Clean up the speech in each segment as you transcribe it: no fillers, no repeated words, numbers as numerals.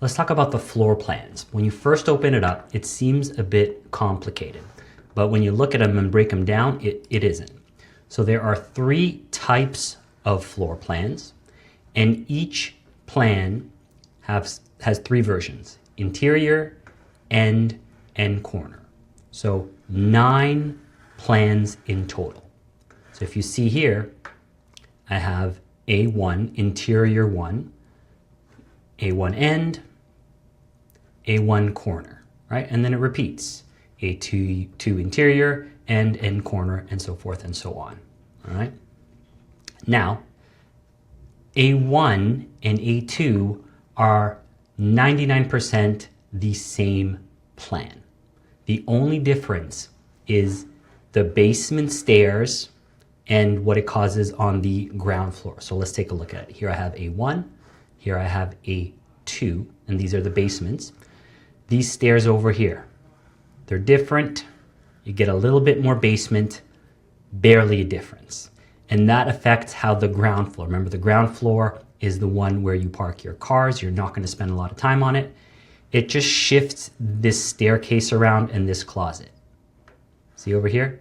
Let's talk about the floor plans. When you first open it up, it seems a bit complicated, but when you look at them and break them down, it isn't. So there are 3 types of floor plans, and each plan has 3 versions: interior, end, and corner. So 9 plans in total. So if you see here, I have A1, interior 1, A1 end, A1 corner, right? And then it repeats, A2 interior, end corner, and so forth and so on, all right? Now, A1 and A2 are 99% the same plan. The only difference is the basement stairs and what it causes on the ground floor. So let's take a look at it. Here I have A1, here I have A2, and these are the basements. These stairs over here, they're different. You get a little bit more basement, barely a difference. And that affects how the ground floor, remember the ground floor is the one where you park your cars. You're not going to spend a lot of time on it. It just shifts this staircase around and this closet. See over here?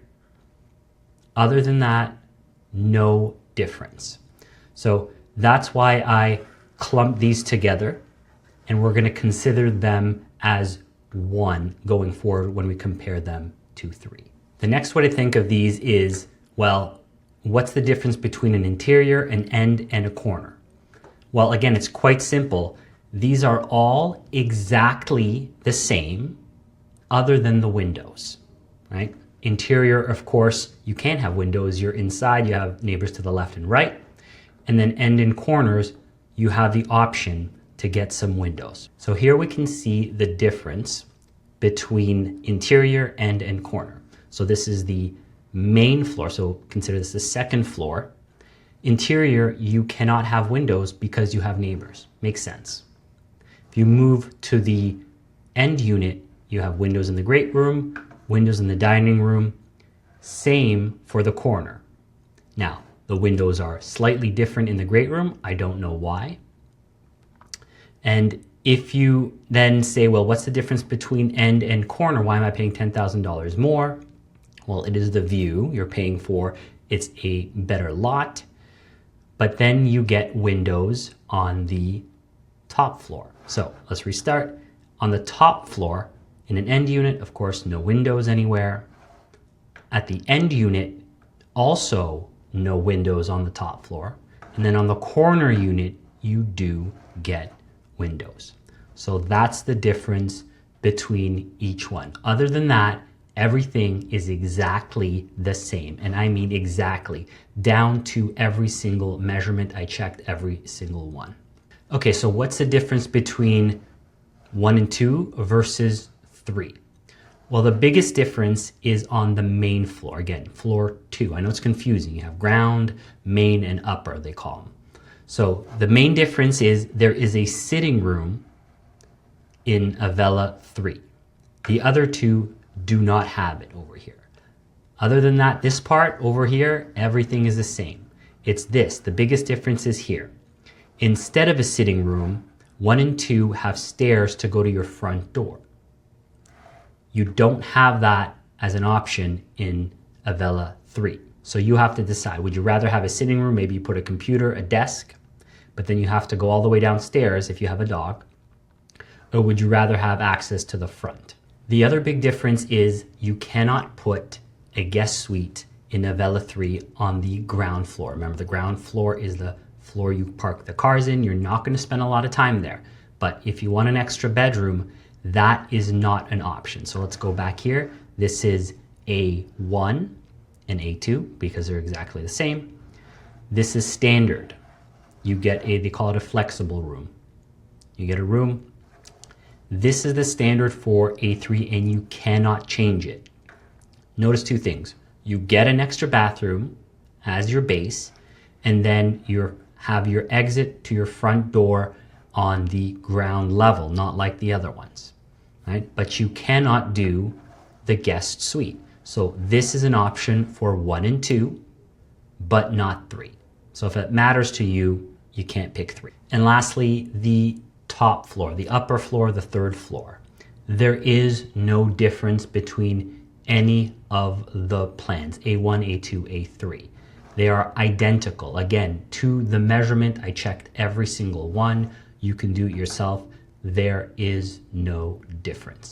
Other than that, no difference. So that's why I clumped these together, and we're going to consider them as one going forward when we compare them to 3. The next way to think of these is, well, what's the difference between an interior, an end, and a corner? Well, again, it's quite simple. These are all exactly the same other than the windows, right? Interior, of course, you can't have windows. You're inside, you have neighbors to the left and right. And then end and corners, you have the option to get some windows. So here we can see the difference between interior, end, and corner. So this is the main floor. So consider this the second floor. Interior, you cannot have windows because you have neighbors. Makes sense. If you move to the end unit, you have windows in the great room, windows in the dining room. Same for the corner. Now, the windows are slightly different in the great room. I don't know why. And if you then say, well, what's the difference between end and corner? Why am I paying $10,000 more? Well, it is the view you're paying for. It's a better lot. But then you get windows on the top floor. So let's restart. On the top floor, in an end unit, of course, no windows anywhere. At the end unit, also no windows on the top floor. And then on the corner unit, you do get windows. So that's the difference between each one. Other than that, everything is exactly the same. And I mean exactly, down to every single measurement. I checked every single one. Okay, so what's the difference between 1 and 2 versus 3? Well, the biggest difference is on the main floor. Again, floor 2. I know it's confusing. You have ground, main, and upper, they call them. So the main difference is there is a sitting room in Avella 3. The other 2 do not have it over here. Other than that, this part over here, everything is the same. It's this. The biggest difference is here. Instead of a sitting room, 1 and 2 have stairs to go to your front door. You don't have that as an option in Avella 3. So you have to decide, would you rather have a sitting room, maybe you put a computer, a desk, but then you have to go all the way downstairs if you have a dog, or would you rather have access to the front? The other big difference is you cannot put a guest suite in Avella 3 on the ground floor. Remember, the ground floor is the floor you park the cars in. You're not going to spend a lot of time there. But if you want an extra bedroom, that is not an option. So let's go back here. This is A1 and A2 because they're exactly the same. This is standard. You get they call it a flexible room. You get a room. This is the standard for A3 and you cannot change it. Notice 2 things. You get an extra bathroom as your base, and then you have your exit to your front door on the ground level, not like the other ones, right? But you cannot do the guest suite. So this is an option for 1 and 2, but not 3. So if it matters to you, you can't pick 3. And lastly, the top floor, the upper floor, the third floor. There is no difference between any of the plans, A1, A2, A3. They are identical. Again, to the measurement, I checked every single one. You can do it yourself. There is no difference.